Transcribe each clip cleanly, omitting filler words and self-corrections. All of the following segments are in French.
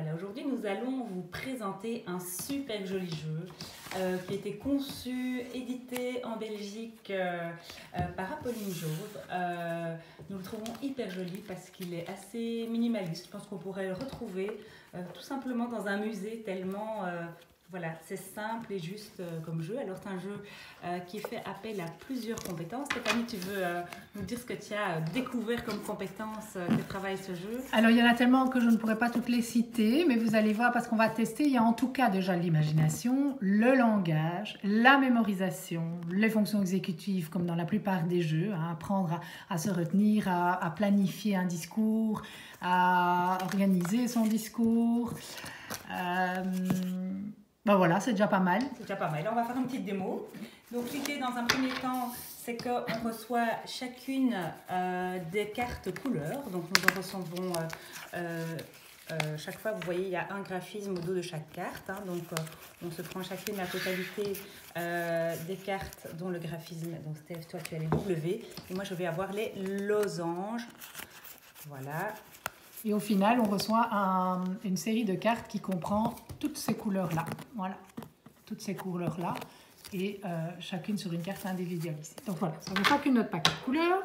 Voilà, aujourd'hui nous allons vous présenter un super joli jeu qui a été conçu, édité en Belgique par Apolline Jauve. Nous le trouvons hyper joli parce qu'il est assez minimaliste. Je pense qu'on pourrait le retrouver tout simplement dans un musée tellement voilà, c'est simple et juste comme jeu. Alors c'est un jeu qui fait appel à plusieurs compétences. Stéphanie, tu veux nous dire ce que tu as découvert comme compétences que travaille ce jeu? Alors il y en a tellement que je ne pourrais pas toutes les citer, mais vous allez voir parce qu'on va tester. Il y a en tout cas déjà l'imagination, le langage, la mémorisation, les fonctions exécutives comme dans la plupart des jeux, hein, apprendre à se retenir, à planifier un discours, à organiser son discours. Ben voilà, c'est déjà pas mal. C'est déjà pas mal. Alors, on va faire une petite démo. Donc l'idée dans un premier temps, c'est qu'on reçoit chacune des cartes couleurs. Donc nous en recevons chaque fois, vous voyez, il y a un graphisme au dos de chaque carte. Hein, donc on se prend chacune la totalité des cartes dont le graphisme. Donc Steph, toi tu as les W et moi je vais avoir les losanges. Voilà. Et au final, on reçoit une série de cartes qui comprend toutes ces couleurs-là. Voilà, toutes ces couleurs-là. Et chacune sur une carte individualisée. Donc voilà, ça fait chacune notre paquet de couleurs.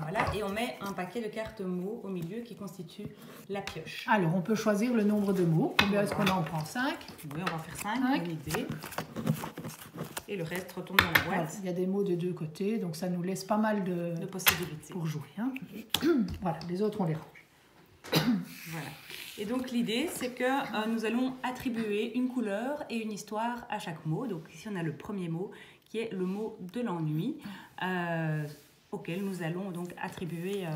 Voilà, et on met un paquet de cartes mots au milieu qui constitue la pioche. Alors, on peut choisir le nombre de mots. Combien est-ce qu'on en prend? 5? Oui, on va faire 5, bonne idée. Et le reste retourne dans la boîte. Voilà, il y a des mots de deux côtés, donc ça nous laisse pas mal de possibilités pour jouer. Hein. Voilà, les autres, on les range. Voilà. Et donc l'idée, c'est que nous allons attribuer une couleur et une histoire à chaque mot. Donc ici, on a le premier mot qui est le mot de l'ennui, auquel nous allons donc attribuer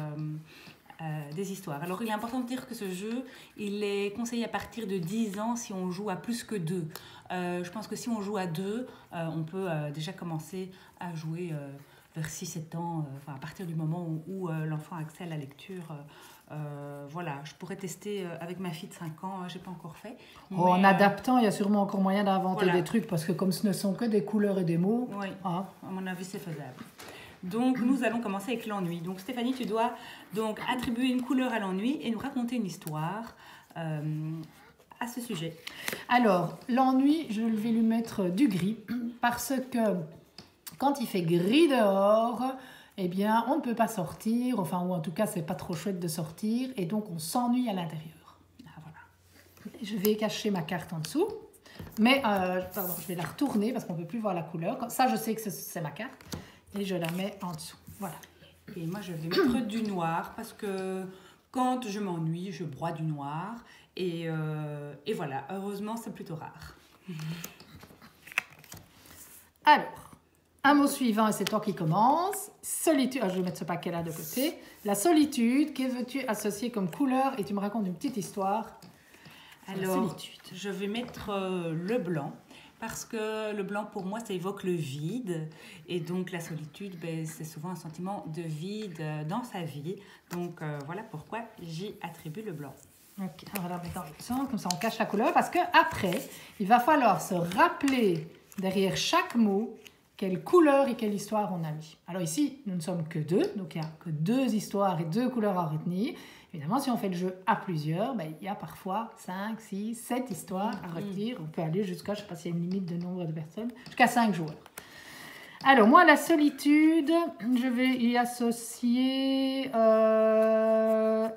des histoires. Alors il est important de dire que ce jeu, il est conseillé à partir de 10 ans si on joue à plus que 2. Je pense que si on joue à 2, on peut déjà commencer à jouer vers 6-7 ans, à partir du moment où l'enfant accède à la lecture. Voilà, je pourrais tester avec ma fille de 5 ans, je n'ai pas encore fait. Mais, en adaptant, il y a sûrement encore moyen d'inventer voilà. des trucs, parce que comme ce ne sont que des couleurs et des mots... Oui, à mon avis, c'est faisable. Donc, nous allons commencer avec l'ennui. Donc, Stéphanie, tu dois donc attribuer une couleur à l'ennui et nous raconter une histoire à ce sujet. Alors, l'ennui, je vais lui mettre du gris, parce que quand il fait gris dehors... eh bien, on ne peut pas sortir, enfin, ou en tout cas, c'est pas trop chouette de sortir, et donc on s'ennuie à l'intérieur. Ah, voilà. Je vais cacher ma carte en dessous, mais, pardon, je vais la retourner parce qu'on ne peut plus voir la couleur. Ça, je sais que c'est ma carte, et je la mets en dessous. Voilà. Et moi, je vais mettre du noir, parce que quand je m'ennuie, je broie du noir, et voilà, heureusement, c'est plutôt rare. Alors, un mot suivant, et c'est toi qui commences. Solitude. Ah, je vais mettre ce paquet-là de côté. La solitude. Que veux-tu associer comme couleur? Et tu me racontes une petite histoire. Alors, je vais mettre le blanc. Parce que le blanc, pour moi, ça évoque le vide. Et donc, la solitude, ben, c'est souvent un sentiment de vide dans sa vie. Donc, voilà pourquoi j'y attribue le blanc. Ok, on va la mettre dans le sang. Comme ça, on cache la couleur. Parce qu'après, il va falloir se rappeler derrière chaque mot quelle couleur et quelle histoire on a mis. Alors ici, nous ne sommes que 2, donc il n'y a que 2 histoires et 2 couleurs à retenir. Évidemment, si on fait le jeu à plusieurs, ben, il y a parfois 5, 6, 7 histoires à retenir. On peut aller jusqu'à, je ne sais pas s'il y a une limite de nombre de personnes, jusqu'à 5 joueurs. Alors moi, la solitude, je vais y associer le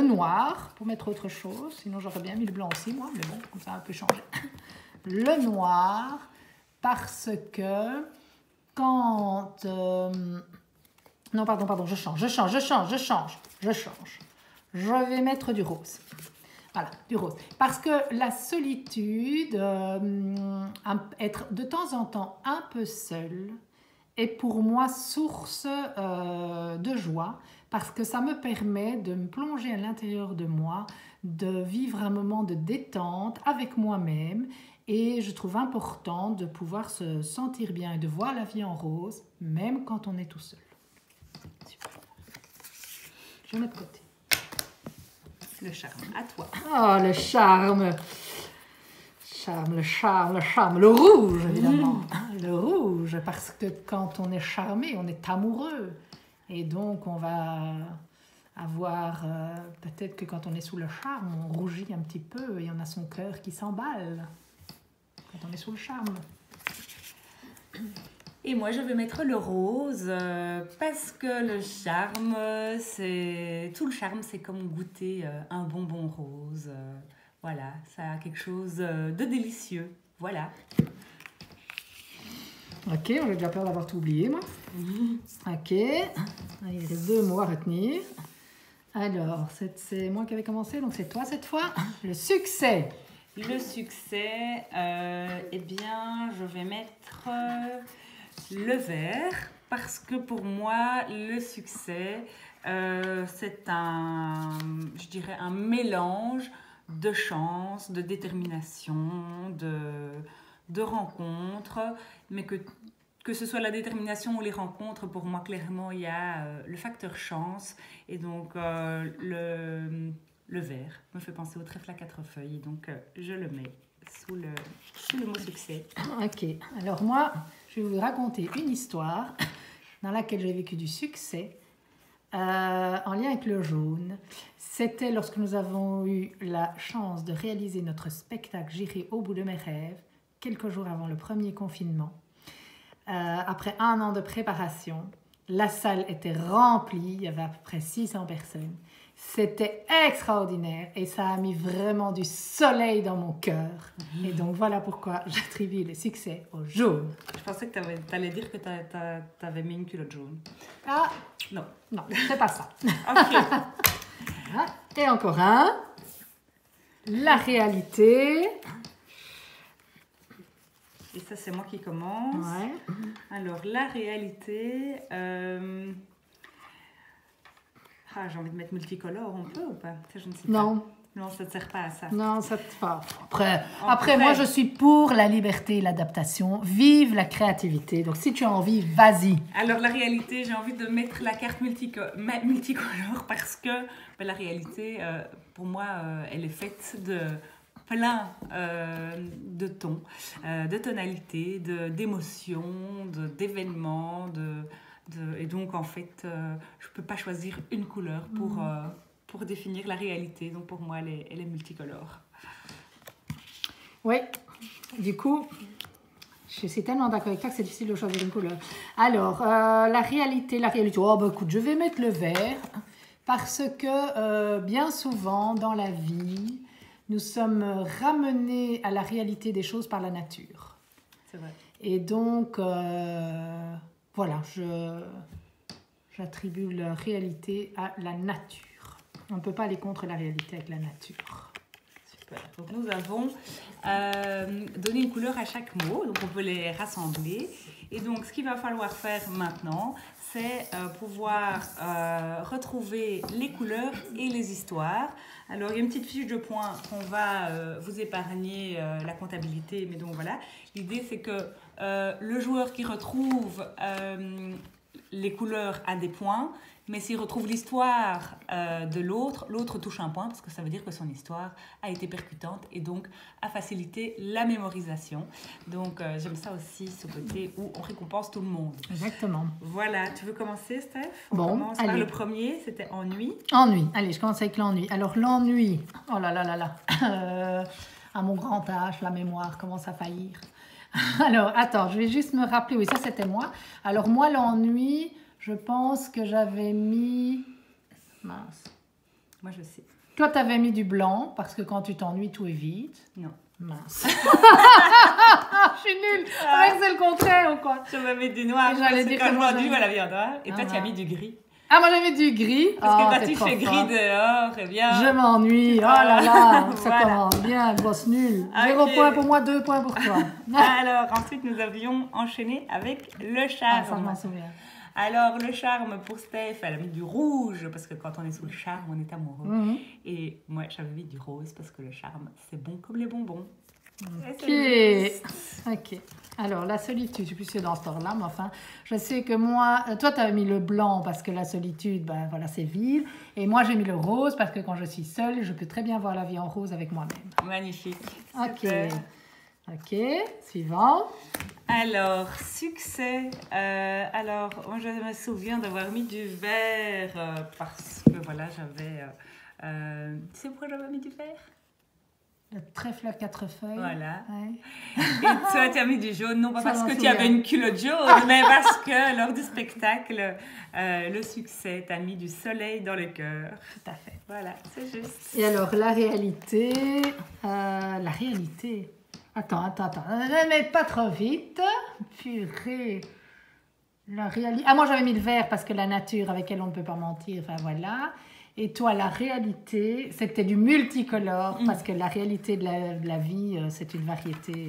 noir, pour mettre autre chose. Sinon, j'aurais bien mis le blanc aussi, moi, mais bon, comme ça, on peut changer. Le noir, parce que quand... non, pardon, je change. Je vais mettre du rose. Voilà, du rose. Parce que la solitude, être de temps en temps un peu seule, est pour moi source de joie, parce que ça me permet de me plonger à l'intérieur de moi, de vivre un moment de détente avec moi-même. Et je trouve important de pouvoir se sentir bien et de voir la vie en rose, même quand on est tout seul. Super. Je mets de côté. Le charme, à toi. Oh, le charme. Le rouge, évidemment. Le rouge, parce que quand on est charmé, on est amoureux. Et donc, on va avoir... peut-être que quand on est sous le charme, on rougit un petit peu et on a son cœur qui s'emballe. Quand on est sous le charme. Et moi, je vais mettre le rose parce que le charme, c'est... Tout le charme, c'est comme goûter un bonbon rose. Voilà, ça a quelque chose de délicieux. Voilà. Ok, on a déjà peur d'avoir tout oublié, moi. Ok. Allez, il reste 2 mots à retenir. Alors, c'est moi qui avais commencé, donc c'est toi cette fois. Le succès. Le succès, eh bien, je vais mettre le vert parce que pour moi, le succès, c'est je dirais, un mélange de chance, de détermination, de rencontres, mais que ce soit la détermination ou les rencontres, pour moi, clairement, il y a le facteur chance. Et donc, le vert me fait penser au trèfle à 4 feuilles. Et donc, je le mets sous le mot succès. Ok. Alors moi, je vais vous raconter une histoire dans laquelle j'ai vécu du succès en lien avec le jaune. C'était lorsque nous avons eu la chance de réaliser notre spectacle J'irai au bout de mes rêves, quelques jours avant le premier confinement. Après 1 an de préparation, la salle était remplie, il y avait à peu près 600 personnes. C'était extraordinaire et ça a mis vraiment du soleil dans mon cœur. Et donc voilà pourquoi j'attribue le succès au jaune. Je pensais que tu allais dire que tu avais mis une culotte jaune. Ah, Non. non, c'est pas ça. Ok. Voilà. Et encore un. La réalité. Et ça, c'est moi qui commence. Ouais. Alors, la réalité... j'ai envie de mettre multicolore, on peut ou pas? Ça, je ne sais pas. Non. Non, ça ne sert pas à ça. Non, ça te va. Après, moi, je suis pour la liberté et l'adaptation. Vive la créativité. Donc, si tu as envie, vas-y. Alors, la réalité, j'ai envie de mettre la carte multicolore parce que la réalité, pour moi, elle est faite de plein de tons, de tonalités, d'émotions, d'événements, et donc, en fait, je ne peux pas choisir une couleur pour définir la réalité. Donc, pour moi, elle est multicolore. Oui, du coup, je suis tellement d'accord avec toi que c'est difficile de choisir une couleur. Alors, la réalité, oh, bah, écoute, je vais mettre le vert parce que bien souvent, dans la vie, nous sommes ramenés à la réalité des choses par la nature. C'est vrai. Et donc... voilà, j'attribue la réalité à la nature. On ne peut pas aller contre la réalité avec la nature. Super. Donc nous avons donné une couleur à chaque mot, donc on peut les rassembler. Et donc ce qu'il va falloir faire maintenant, c'est pouvoir retrouver les couleurs et les histoires. Alors il y a une petite fiche de points qu'on va vous épargner la comptabilité, mais donc voilà. L'idée c'est que le joueur qui retrouve les couleurs a des points, mais s'il retrouve l'histoire de l'autre touche un point parce que ça veut dire que son histoire a été percutante et donc a facilité la mémorisation. Donc j'aime ça aussi, ce côté où on récompense tout le monde. Exactement. Voilà, tu veux commencer, Steph? Bon, commence par allez. le premier, c'était ennui. Ennui. Allez, je commence avec l'ennui. Alors l'ennui, oh là là là là, à mon grand âge, la mémoire commence à faillir. Alors, attends, je vais juste me rappeler. Oui, ça, c'était moi. Alors, moi, l'ennui, je pense que j'avais mis... Mince. Moi, je sais. Toi, tu avais mis du blanc, parce que quand tu t'ennuies, tout est vide. Non. Mince. Je suis nulle. C'est le contraire ou quoi? Je vais mettre du noir. J'allais dire quand que je moi, vois du, j'avais- voilà, viande noire. Et toi, tu as mis du gris. Ah, moi, j'avais du gris. Parce que quand t'es tu trop fais gris fort. dehors, eh bien... Je m'ennuie. Oh là là, ça Voilà. commence bien, grosse nulle. Ok. 0 point pour moi, 2 points pour toi. Alors, ensuite, nous avions enchaîné avec le Ah, charme. ça, je m'en souviens. Alors, le charme pour Steph, elle a mis du rouge parce que quand on est sous le charme, on est amoureux. Mhm. Et moi, j'avais mis du rose parce que le charme, c'est bon comme les bonbons. Ok. Ok. Alors, la solitude, je ne sais plus si c'est dans ce ordre-là, mais enfin, je sais que moi, toi, tu avais mis le blanc parce que la solitude, ben voilà, c'est vide. Et moi, j'ai mis le rose parce que quand je suis seule, je peux très bien voir la vie en rose avec moi-même. Magnifique. Ok. Super. Ok, suivant. Alors, succès. Alors, moi, je me souviens d'avoir mis du vert parce que voilà, j'avais. Tu sais pourquoi j'avais mis du vert? Le trèfle à 4 feuilles. Voilà. Ouais. Et toi, tu as mis du jaune, non pas Ça, parce j'en que tu souviens. avais une culotte jaune, mais parce que lors du spectacle, le succès, tu as mis du soleil dans le cœur. Tout à fait. Voilà, c'est juste. Et alors, la réalité. La réalité. Attends. Ne mets pas trop vite. Purée. La réalité. Ah, moi, j'avais mis le vert parce que la nature avec elle, on ne peut pas mentir. Enfin, voilà. Et toi, la réalité, c'était du multicolore parce que la réalité de la vie, c'est une variété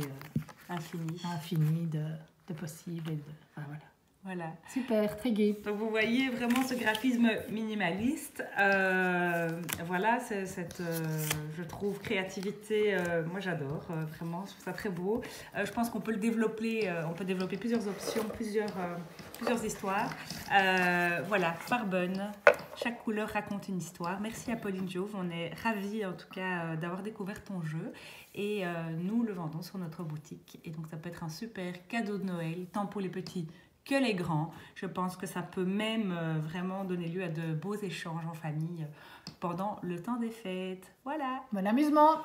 infinie de possibles. Enfin, voilà. Voilà. Super, très gai. Donc vous voyez vraiment ce graphisme minimaliste. Voilà, c'est cette, je trouve, créativité. Moi j'adore, vraiment, je trouve ça très beau. Je pense qu'on peut le développer, on peut développer plusieurs options, plusieurs histoires. Voilà, Farbonne. Chaque couleur raconte une histoire. Merci à Pauline Jouve, on est ravis en tout cas d'avoir découvert ton jeu et nous le vendons sur notre boutique. Et donc ça peut être un super cadeau de Noël, tant pour les petits que les grands. Je pense que ça peut même vraiment donner lieu à de beaux échanges en famille pendant le temps des fêtes. Voilà. Bon amusement!